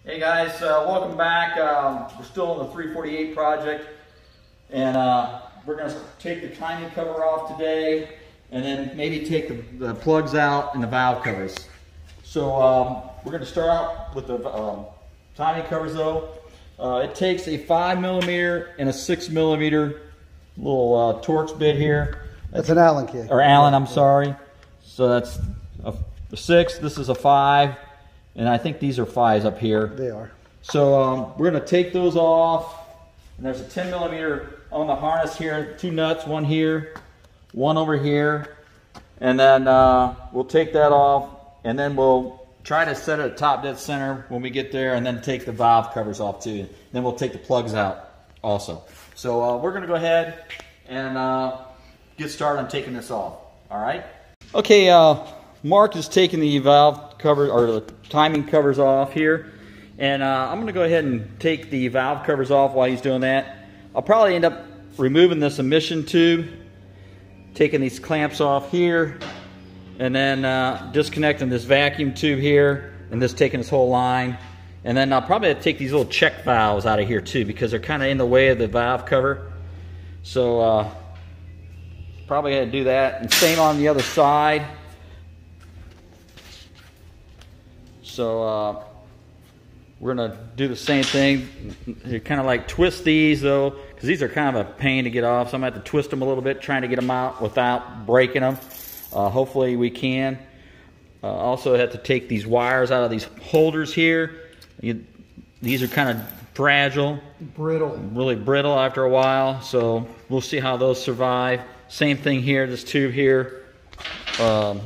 Hey guys, welcome back. We're still on the 348 project, and we're going to take the timing cover off today, and then maybe take the plugs out and the valve covers. So we're going to start out with the timing covers though. It takes a 5mm and a 6mm little Torx bit here. That's an Allen kit. Or Allen, I'm sorry. So that's a 6, this is a 5. And I think these are 5s up here. They are. So we're going to take those off. And there's a 10mm on the harness here. 2 nuts, one here, one over here. And then we'll take that off. And then we'll try to set it at top dead center when we get there. And then take the valve covers off too. Then we'll take the plugs out also. So we're going to go ahead and get started on taking this off. All right? Okay, Mark is taking the valve cover or the timing covers off here, and I'm going to go ahead and take the valve covers off while he's doing that. I'll probably end up removing this emission tube, taking these clamps off here, and then disconnecting this vacuum tube here, and just taking this whole line. And then I'll probably take these little check valves out of here too, because they're kind of in the way of the valve cover. So probably going to do that, and same on the other side. So we're going to do the same thing. You kind of like twist these though, because these are kind of a pain to get off. So I'm going to have to twist them a little bit, trying to get them out without breaking them. Hopefully we can. Also have to take these wires out of these holders here. These are kind of fragile. Brittle. Really brittle after a while. So we'll see how those survive. Same thing here, this tube here. Let's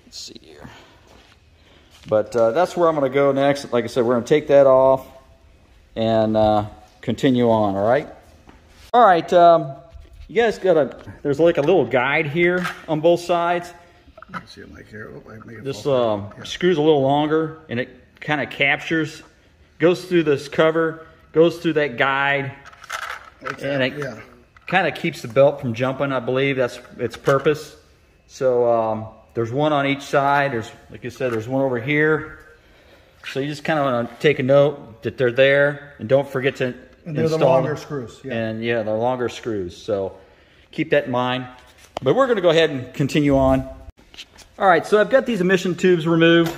see here. But that's where I'm going to go next. Like I said, we're going to take that off and continue on, all right? All right, you guys got there's like a little guide here on both sides. Let's see it like here. Oh, I make it this screws a little longer, and it kind of captures, goes through this cover, goes through that guide, and it kind of keeps the belt from jumping, I believe. That's its purpose. So there's one on each side. There's, like I said, there's one over here. So you just kind of want to take a note that they're there, and don't forget to and they're install the longer them. screws. Yeah. And yeah, they're longer screws. So keep that in mind. But we're going to go ahead and continue on. All right, so I've got these emission tubes removed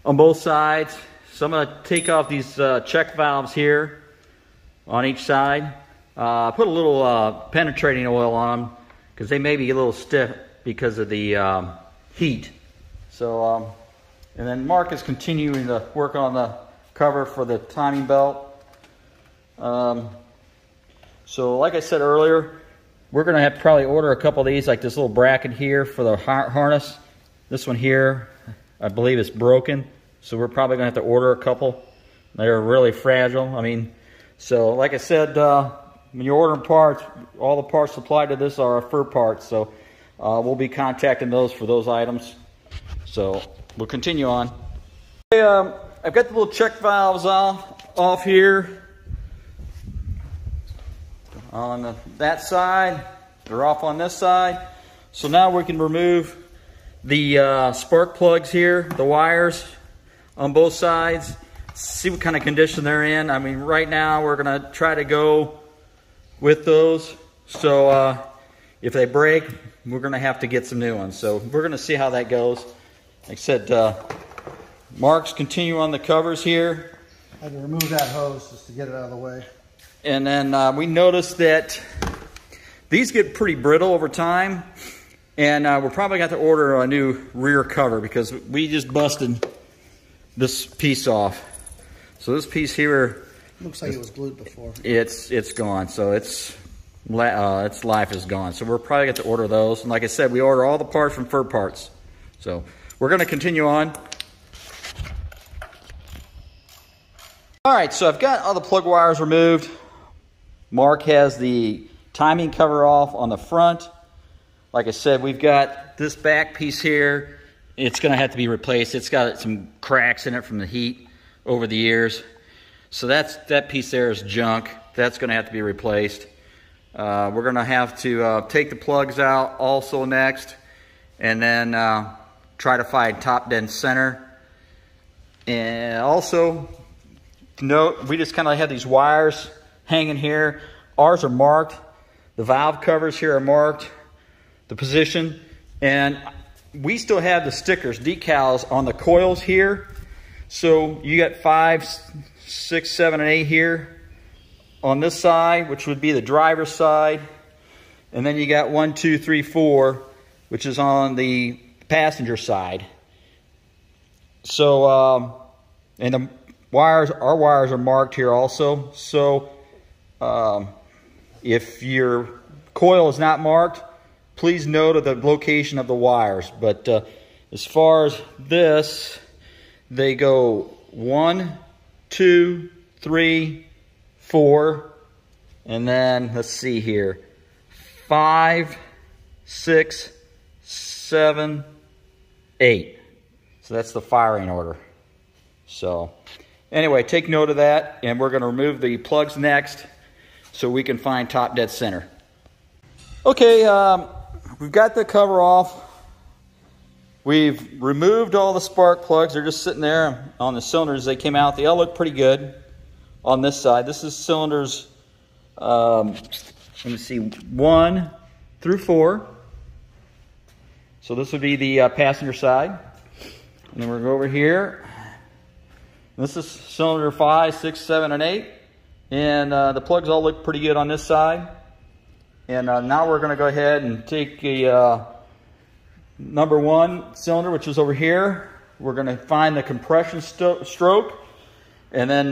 on both sides. So I'm going to take off these check valves here on each side. Put a little penetrating oil on them because they may be a little stiff because of the heat. So, and then Mark is continuing to work on the cover for the timing belt. So like I said earlier, we're going to have to probably order a couple of these, like this little bracket here for the harness. This one here, I believe is broken. So we're probably going to have to order a couple. They're really fragile. I mean, so like I said, when you're ordering parts, all the parts supplied to this are fur parts. So we'll be contacting those for those items. So we'll continue on. Okay, I've got the little check valves off here. On that side, they're off on this side. So now we can remove the spark plugs here, the wires on both sides. See what kind of condition they're in. I mean, right now we're gonna try to go with those. So if they break, we're gonna have to get some new ones. So we're gonna see how that goes. Like I said, Mark's continuing on the covers here. I had to remove that hose just to get it out of the way. And then we noticed that these get pretty brittle over time. And we're probably got to order a new rear cover because we just busted this piece off. So this piece here looks like it was glued before. It's gone. So its life is gone. So we're probably got to order those. And like I said, we order all the parts from Fur Parts. So we're going to continue on. All right, so I've got all the plug wires removed. Mark has the timing cover off on the front. Like I said, we've got this back piece here. It's going to have to be replaced. It's got some cracks in it from the heat over the years. So that piece there is junk. That's going to have to be replaced. We're going to have to take the plugs out also next, and then try to find top dead center. And also, note, we just kind of have these wires hanging here. Ours are marked. The valve covers here are marked, the position. And we still have the stickers, decals on the coils here. So you got 5, 6, 7, and 8 here on this side, which would be the driver's side. And then you got 1, 2, 3, 4, which is on the passenger side. So, and the wires, our wires are marked here also. So, if your coil is not marked, please note of the location of the wires. But as far as this, they go 1, 2, 3, 4, and then let's see here, 5, 6, 7, 8. So that's the firing order. So anyway, take note of that, and we're going to remove the plugs next so we can find top dead center. Okay, we've got the cover off. We've removed all the spark plugs. They're just sitting there on the cylinders. They came out. They all look pretty good on this side. This is cylinders, let me see, 1 through 4. So this would be the passenger side. And then we'll go over here. This is cylinder 5, 6, 7, and 8. And the plugs all look pretty good on this side. And now we're going to go ahead and take a number 1 cylinder, which is over here. We're going to find the compression stroke. And then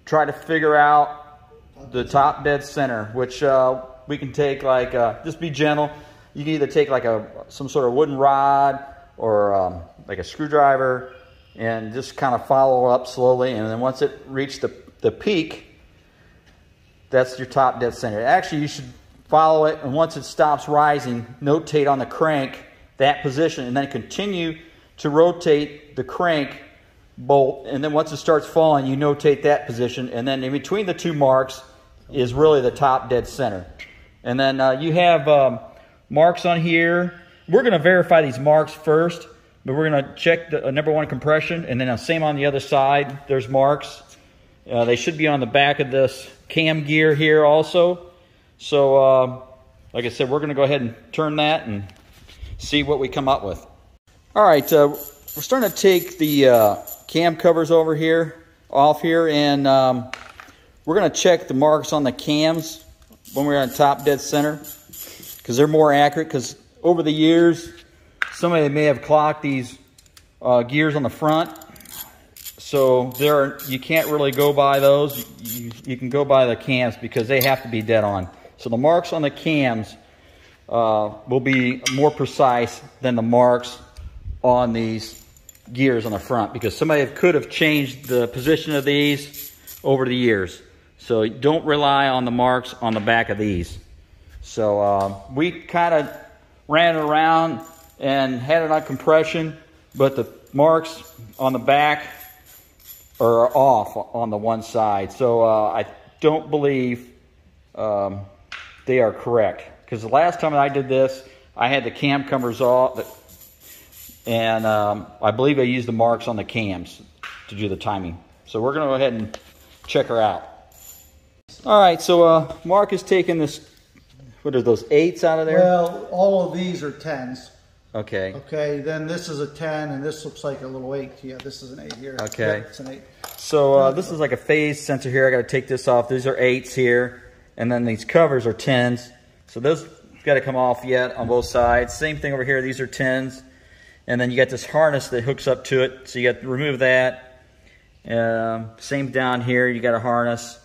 try to figure out the top dead center, which we can take like, just be gentle. You can either take like some sort of wooden rod or like a screwdriver and just kind of follow up slowly. And then once it reaches the peak, that's your top dead center. Actually, you should follow it, and once it stops rising, notate on the crank that position, and then continue to rotate the crank bolt. And then once it starts falling, you notate that position, and then in between the two marks is really the top dead center. And then you have marks on here. We're going to verify these marks first, but we're going to check the number 1 compression, and then same on the other side. There's marks. They should be on the back of this cam gear here also. So, like I said, we're going to go ahead and turn that and see what we come up with. All right, we're starting to take the cam covers over here, off here, and we're going to check the marks on the cams when we're on top dead center, because they're more accurate. Because over the years, somebody may have clocked these gears on the front, so you can't really go by those. You can go by the cams because they have to be dead on. So the marks on the cams will be more precise than the marks on these gears on the front, because somebody could have changed the position of these over the years. So don't rely on the marks on the back of these. So we kind of ran it around and had it on compression, but the marks on the back are off on the one side. So I don't believe they are correct, because the last time I did this, I had the cam covers off, and I believe I used the marks on the cams to do the timing. So we're going to go ahead and check her out. All right, so Mark has taken this, what are those, 8s out of there? Well, all of these are 10s. Okay. Okay, then this is a 10, and this looks like a little 8. Yeah, this is an 8 here. Okay. Yep, it's an 8. So this is like a phase sensor here. I got to take this off. These are 8s here. And then these covers are 10s. So those got to come off yet on both sides. Same thing over here. These are 10s. And then you got this harness that hooks up to it. So you got to remove that. Same down here. You got a harness.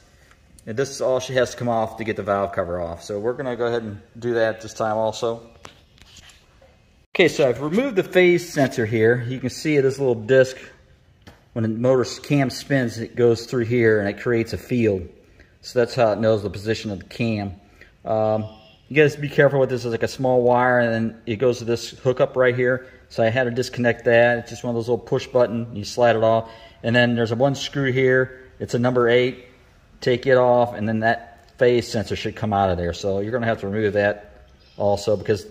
And this all has to come off to get the valve cover off. So we're going to go ahead and do that this time also. Okay, so I've removed the phase sensor here. You can see this little disc. When the motor cam spins, it goes through here and it creates a field. So that's how it knows the position of the cam. You guys be careful with this. It's like a small wire, and then it goes to this hookup right here. So I had to disconnect that. It's just one of those little push button. You slide it off. And then there's a 1 screw here. It's a number 8. Take it off, and then that phase sensor should come out of there. So you're going to have to remove that also, because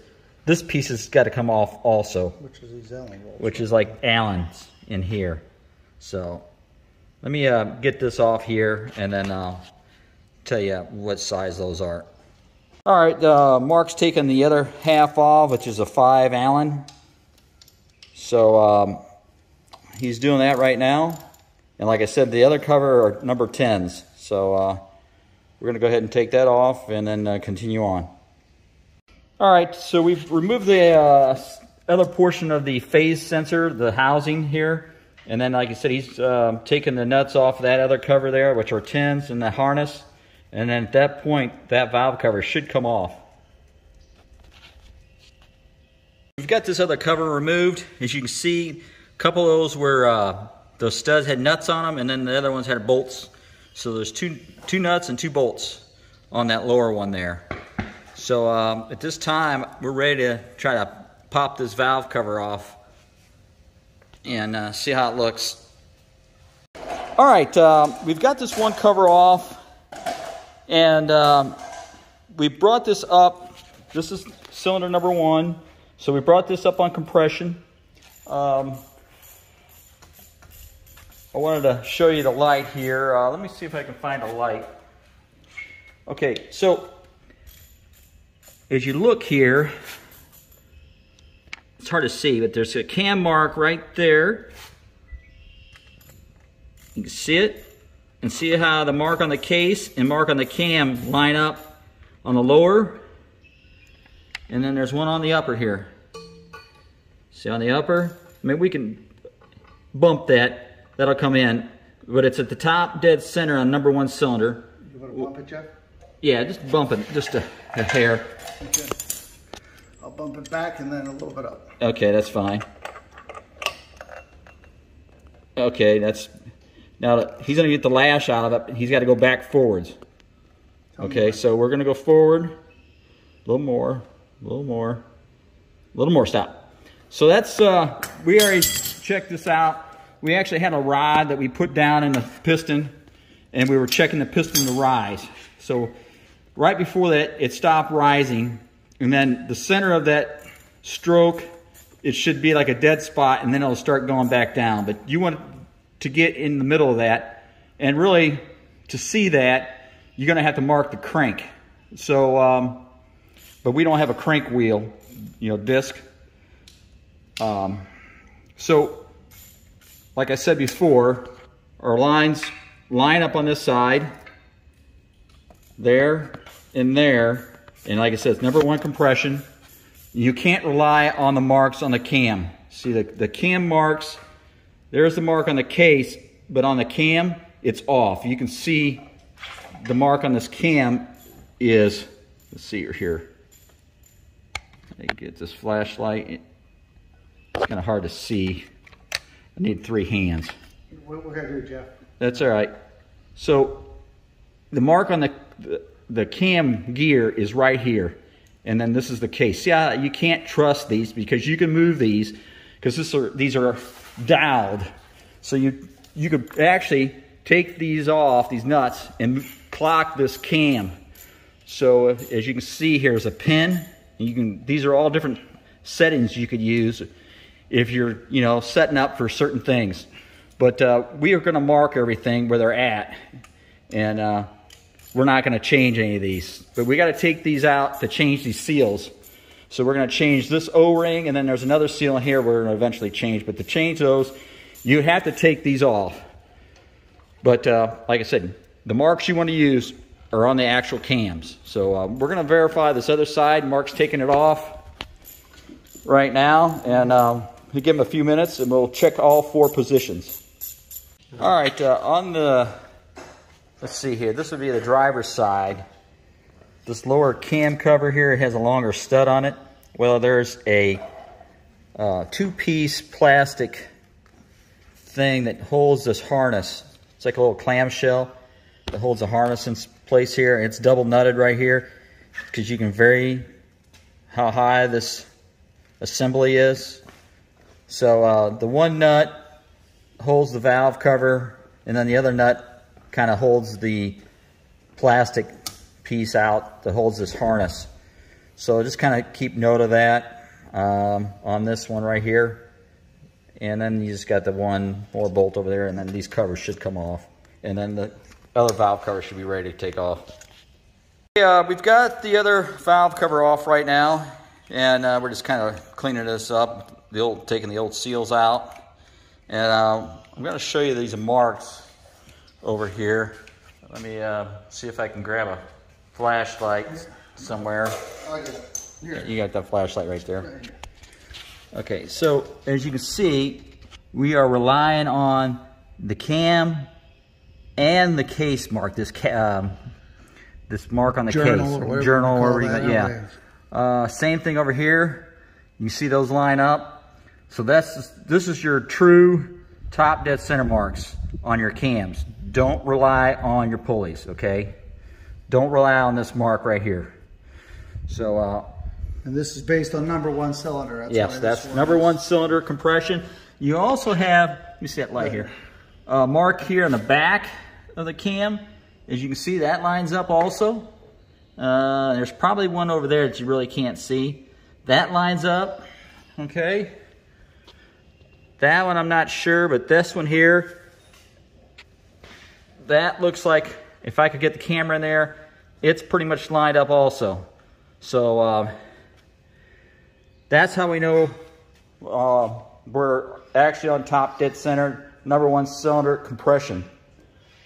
this piece has got to come off also. Which is these Allen bolts. Which is like Allen's in here. So let me get this off here, and then I'll tell you what size those are. All right, Mark's taking the other half off, which is a 5 Allen. So he's doing that right now. And like I said, the other cover are number 10s. So we're going to go ahead and take that off and then continue on. All right, so we've removed the other portion of the phase sensor, the housing here. And then, like I said, he's taking the nuts off of that other cover there, which are 10s, and the harness. And then at that point, that valve cover should come off. We've got this other cover removed. As you can see, a couple of those were, those studs had nuts on them, and then the other ones had bolts. So there's two nuts and 2 bolts on that lower one there. So at this time, we're ready to try to pop this valve cover off and see how it looks. All right, we've got this one cover off. And we brought this up. This is cylinder number 1. So we brought this up on compression. I wanted to show you the light here. Let me see if I can find a light. Okay, so as you look here, it's hard to see, but there's a cam mark right there. You can see it. And see how the mark on the case and mark on the cam line up on the lower. And then there's one on the upper here. See on the upper? I mean, we can bump that. That'll come in. But it's at the top dead center on number 1 cylinder. You want to bump it, Jeff? Yeah, just bump it. Just a hair. Okay. I'll bump it back and then a little bit up. Okay, that's fine. Okay, that's... Now, he's going to get the lash out of it. He's got to go back forwards. Okay, so we're going to go forward. A little more. A little more. A little more. Stop. So that's, we already checked this out. We actually had a rod that we put down in the piston, and we were checking the piston to rise. So right before that, it stopped rising. And then the center of that stroke, it should be like a dead spot, and then it'll start going back down. But you want to get in the middle of that, and really to see that, you're going to have to mark the crank. So, but we don't have a crank wheel, disc. So, like I said before, our lines line up on this side, there, and there, and like I said, it's number 1 compression. You can't rely on the marks on the cam. See the cam marks. There's the mark on the case, but on the cam, it's off. You can see the mark on this cam is, let's see here. Let me get this flashlight. It's kind of hard to see. I need 3 hands. What we're going to do, Jeff? That's all right. So the mark on the cam gear is right here. And then this is the case. See how you can't trust these because you can move these because these are doweled. So you could actually take these off, these nuts, and clock this cam. So as you can see, here's a pin. These are all different settings you could use if you're setting up for certain things. But we are going to mark everything where they're at, and we're not going to change any of these. But we got to take these out to change these seals. So we're going to change this O-ring, and then there's another seal in here we're going to eventually change. But to change those, you have to take these off. But like I said, the marks you want to use are on the actual cams. So we're going to verify this other side. Mark's taking it off right now, and we'll give him a few minutes, and we'll check all 4 positions. All right, on the, let's see here, this would be the driver's side. This lower cam cover here has a longer stud on it. Well, there's a 2-piece plastic thing that holds this harness. It's like a little clamshell that holds the harness in place here. It's double nutted right here because you can vary how high this assembly is. So the one nut holds the valve cover, and then the other nut kind of holds the plastic piece out that holds this harness. So just kind of keep note of that on this one right here. And then you just got the one more bolt over there, and then these covers should come off. And then the other valve cover should be ready to take off. Yeah, we've got the other valve cover off right now, and we're just kind of cleaning this up, taking the old seals out. And I'm going to show you these marks over here. Let me see if I can grab a flashlight somewhere. You got that flashlight right there. Okay, so as you can see, we are relying on the cam and the case mark. This mark on the journal, case, journal, or yeah. Same thing over here. You see those line up. So this is your true top dead center marks on your cams. Don't rely on your pulleys, okay? Don't rely on this mark right here. So. And this is based on #1 cylinder. Yes, that's #1 cylinder compression. You also have, let me see that light here, mark here on the back of the cam. As you can see, that lines up also. There's probably one over there that you really can't see. That lines up, okay? That one I'm not sure, but this one here, that looks like, if I could get the camera in there, it's pretty much lined up also. So, that's how we know we're actually on top dead center, #1 cylinder compression.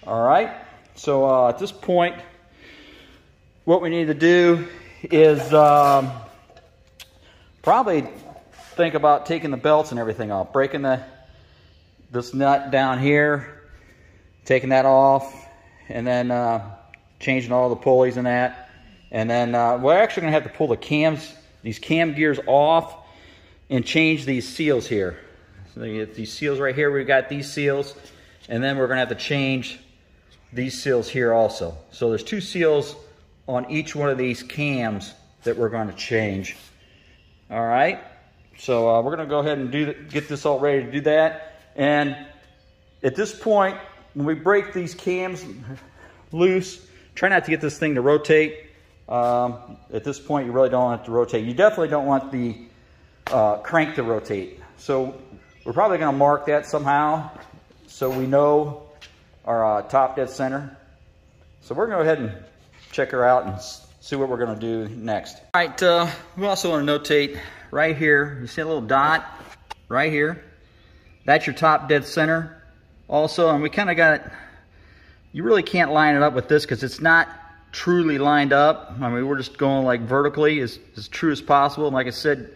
All right, so at this point, what we need to do is probably think about taking the belts and everything off, breaking this nut down here, taking that off, and then changing all the pulleys and that. And then we're actually gonna have to pull these cam gears off and change these seals here. So you get these seals right here, we've got these seals, and then we're gonna have to change these seals here also. So there's 2 seals on each one of these cams that we're going to change. All right, so we're gonna go ahead and get this all ready to do that. And at this point, when we break these cams loose, try not to get this thing to rotate. At this point, you really don't want it to rotate. You definitely don't want the crank to rotate. So we're probably going to mark that somehow so we know our top dead center. So we're going to go ahead and check her out and see what we're going to do next. All right, we also want to notate right here, you see a little dot right here? That's your top dead center also, and we kind of got it, you really can't line it up with this because it's not truly lined up. I mean, we're just going like vertically as true as possible. And like I said,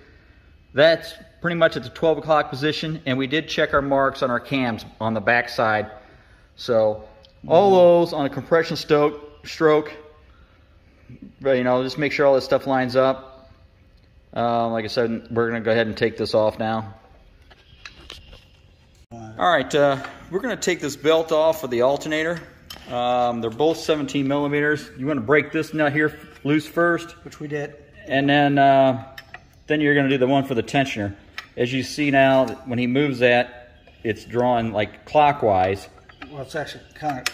that's pretty much at the 12 o'clock position, and we did check our marks on our cams on the back side. So all those on a compression stroke, but you know, just make sure all this stuff lines up. Like I said, we're gonna go ahead and take this off now. All right, we're gonna take this belt off of the alternator. They're both 17 millimeters. You want to break this nut here loose first, which we did, and then you're going to do the one for the tensioner. As you see now, when he moves that, it's drawn like clockwise. Well, it's actually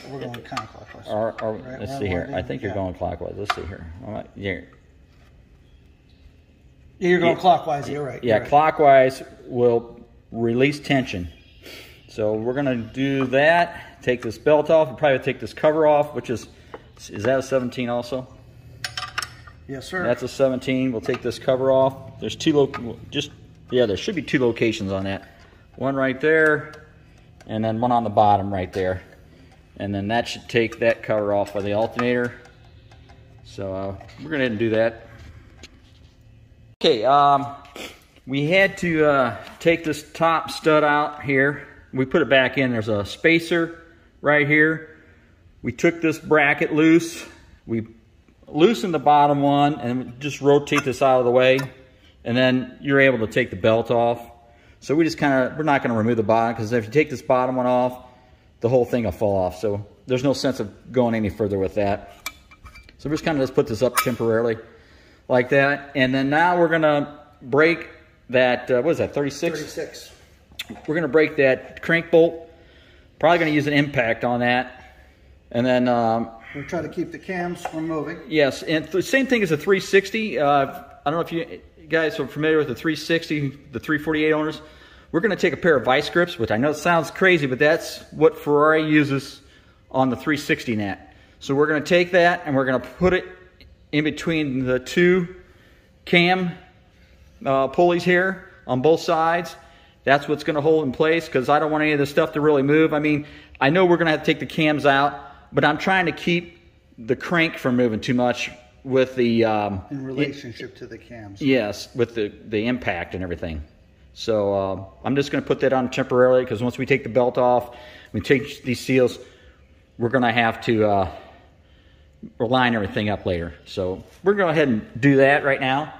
we're going counterclockwise. Right, let's see here. I think you're going clockwise. Let's see here. All right, here. You're going clockwise. You're right. Yeah, you're right. Clockwise will release tension. So we're going to do that. Take this belt off, and probably take this cover off, which is that a 17 also? Yes, sir. That's a 17. We'll take this cover off. There's there should be 2 locations on that. One right there, and then one on the bottom right there. And then that should take that cover off of the alternator. So we're gonna go ahead and do that. Okay, we had to take this top stud out here. We put it back in. There's a spacer right here. We took this bracket loose. We loosened the bottom one and just rotate this out of the way. And then you're able to take the belt off. So we're not going to remove the bottom, because if you take this bottom one off, the whole thing will fall off. So there's no sense of going any further with that. So we're just kind of just put this up temporarily like that. And then now we're going to break that, what is that, 36? 36. We're going to break that crank bolt. Probably going to use an impact on that. And then we'll try to keep the cams from moving. Yes, and the same thing as a 360. I don't know if you guys are familiar with the 360, the 348 owners. we're going to take a pair of vice grips, which I know sounds crazy, but that's what Ferrari uses on the 360 net. So we're going to take that and we're going to put it in between the two cam pulleys here on both sides. That's what's going to hold in place, because I don't want any of this stuff to really move. I mean, I know we're going to have to take the cams out, but I'm trying to keep the crank from moving too much with the in relationship to the cams. Yes, with the impact and everything. So I'm just going to put that on temporarily, because once we take the belt off, we take these seals, we're going to have to line everything up later. So we're going to go ahead and do that right now.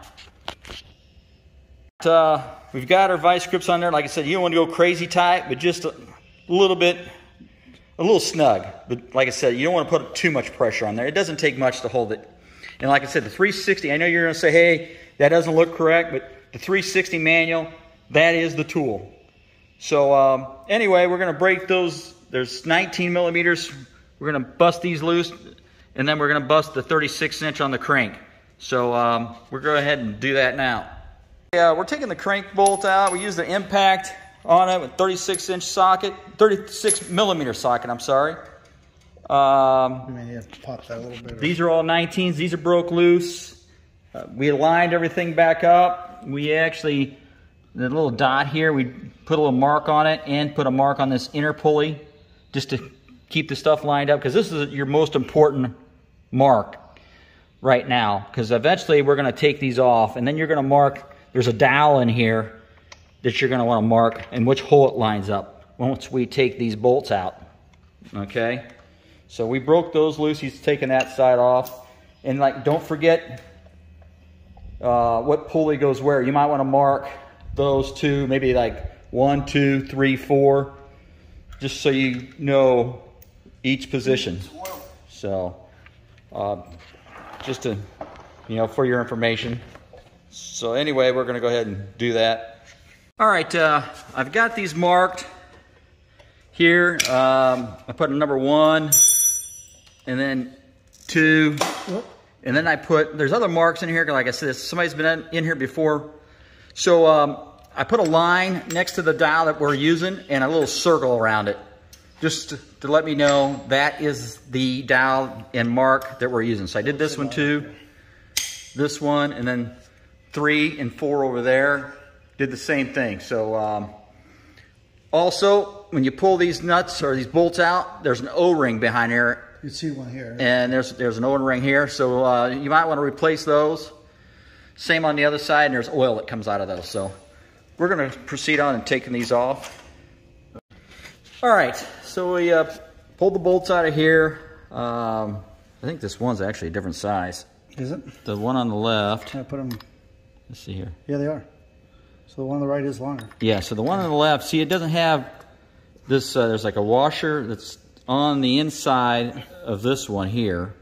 We've got our vice grips on there. Like I said, you don't want to go crazy tight, but just a little snug. But like I said, you don't want to put too much pressure on there. It doesn't take much to hold it. And like I said, the 360, I know you're going to say, hey, that doesn't look correct, but the 360 manual, that is the tool. So anyway, we're going to break those. There's 19 millimeters. We're going to bust these loose, and then we're going to bust the 36-inch on the crank. So we're going to go ahead and do that now. We're taking the crank bolt out. We use the impact on it with 36-inch socket, 36 millimeter socket, I'm sorry. You may have to pop that a little bit. These are all 19s. These are broke loose. We aligned everything back up. We actually, the little dot here, we put a little mark on it and put a mark on this inner pulley just to keep the stuff lined up, because this is your most important mark right now, because eventually we're going to take these off, and then you're going to mark, there's a dowel in here that you're going to want to mark and which hole it lines up once we take these bolts out. Okay, so we broke those loose. He's taking that side off, and like, don't forget what pulley goes where. You might want to mark those two, maybe like 1, 2, 3, 4, just so you know each position. So just to, you know, for your information. So anyway, we're going to go ahead and do that. All right, I've got these marked here. I put a number 1, and then 2, and then I put, there's other marks in here, like I said, somebody's been in here before. So I put a line next to the dial that we're using and a little circle around it, just to let me know that is the dial and mark that we're using. So I did this one too, this one, and then 3 and 4 over there. Did the same thing. So also, when you pull these nuts or these bolts out, there's an O-ring behind here. You see one here. And there's an O-ring here. So you might want to replace those. Same on the other side, and there's oil that comes out of those. So we're going to proceed on and taking these off. All right, so we pulled the bolts out of here. I think this one's actually a different size. Is it? The one on the left. Can I put them? Let's see here. Yeah, they are. So the one on the right is longer. Yeah, so the one on the left, see, it doesn't have this, there's like a washer that's on the inside of this one here,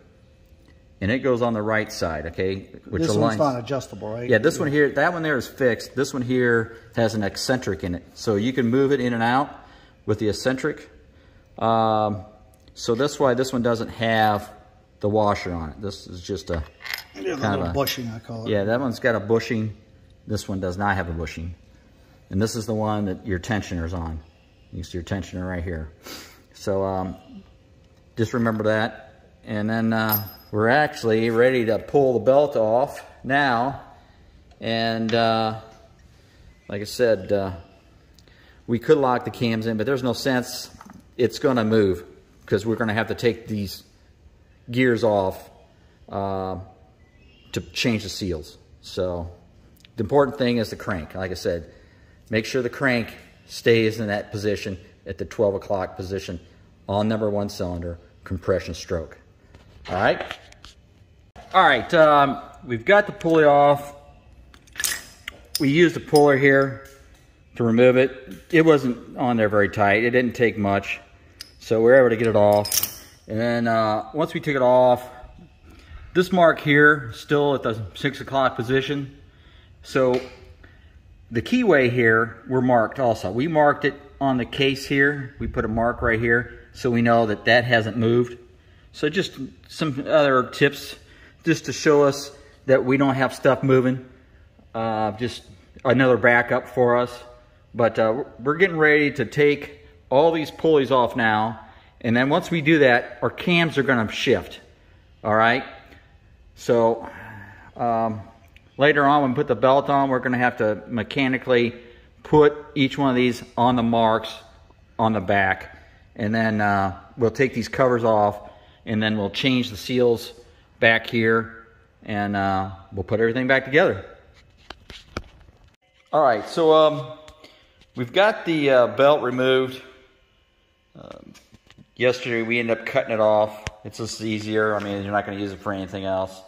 and it goes on the right side, okay? Which this aligns. one's not adjustable, right? Yeah, this one here, that one there is fixed. This one here has an eccentric in it. So you can move it in and out with the eccentric. So that's why this one doesn't have the washer on it. This is just a kind of a bushing, I call it. Yeah, that one's got a bushing. This one does not have a bushing. And this is the one that your tensioner's on. You see your tensioner right here. So just remember that. And then we're actually ready to pull the belt off now. And like I said, we could lock the cams in, but there's no sense. It's going to move because we're going to have to take these gears off to change the seals. So the important thing is the crank. Like I said, make sure the crank stays in that position at the 12 o'clock position on number 1 cylinder, compression stroke. All right? All right, we've got the pulley off. We used a puller here to remove it. It wasn't on there very tight. It didn't take much. So we were able to get it off. And then once we took it off, this mark here, still at the 6 o'clock position. So the keyway here, we're marked also. We marked it on the case here. We put a mark right here so we know that that hasn't moved. So just some other tips just to show us that we don't have stuff moving. Just another backup for us But we're getting ready to take all these pulleys off now. And then once we do that, our cams are going to shift. All right. So later on, when we put the belt on, we're going to have to mechanically put each one of these on the marks on the back. And then we'll take these covers off, and then we'll change the seals back here, and we'll put everything back together. All right, so we've got the belt removed. Yesterday we ended up cutting it off. It's just easier. I mean, you're not going to use it for anything else.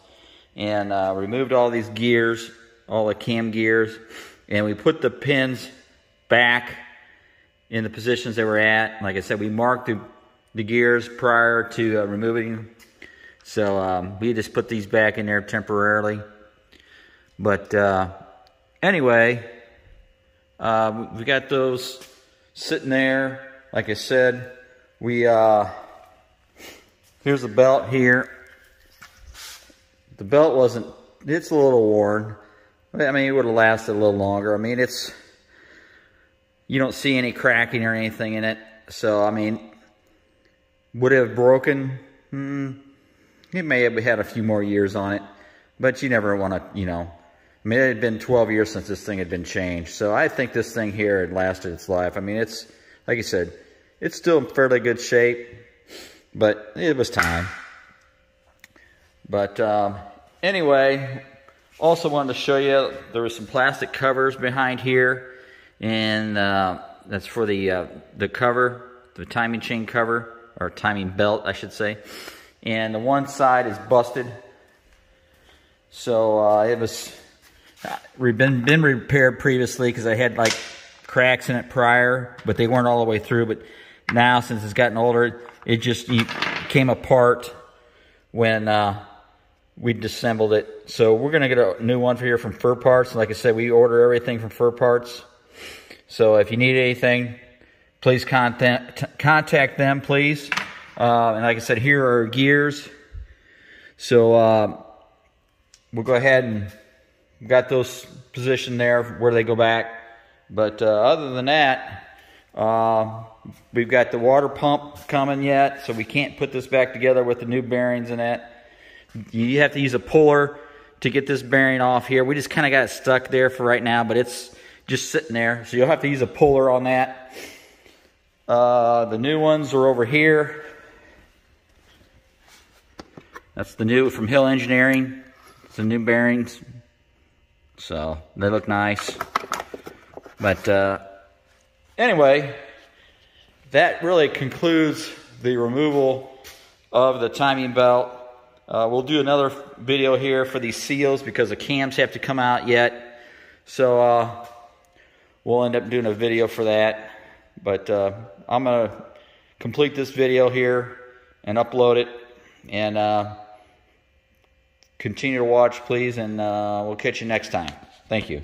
And removed all these gears, all the cam gears, and we put the pins back in the positions they were at. Like I said, we marked the gears prior to removing them. So we just put these back in there temporarily. But anyway, we got those sitting there. Like I said, we here's the belt here. The belt wasn't, it's a little worn. I mean, it would have lasted a little longer. I mean, it's, you don't see any cracking or anything in it. So, I mean, would it have broken? It may have had a few more years on it. But you never want to, you know. I mean, it had been 12 years since this thing had been changed. So I think this thing here had lasted its life. I mean, it's, like I said, it's still in fairly good shape. But it was time. But anyway, also wanted to show you, there were some plastic covers behind here. And that's for the cover, the timing chain cover, or timing belt, I should say. And the one side is busted. So it was been repaired previously because I had like cracks in it prior, but they weren't all the way through. But now, since it's gotten older, it just came apart when we disassembled it. So we're gonna get a new one for here from Fur Parts. Like I said, we order everything from Fur Parts. So if you need anything, please contact them, please. And like I said, here are gears. So we'll go ahead and got those positioned there where they go back. But other than that, we've got the water pump coming yet, so we can't put this back together with the new bearings and that. You have to use a puller to get this bearing off here. We just kind of got it stuck there for right now, but it's just sitting there. So you'll have to use a puller on that. The new ones are over here. That's the new from Hill Engineering. It's the new bearings. So they look nice. But anyway, that really concludes the removal of the timing belt. We'll do another video here for these seals because the cams have to come out yet. So we'll end up doing a video for that. But I'm going to complete this video here and upload it. And continue to watch, please. And we'll catch you next time. Thank you.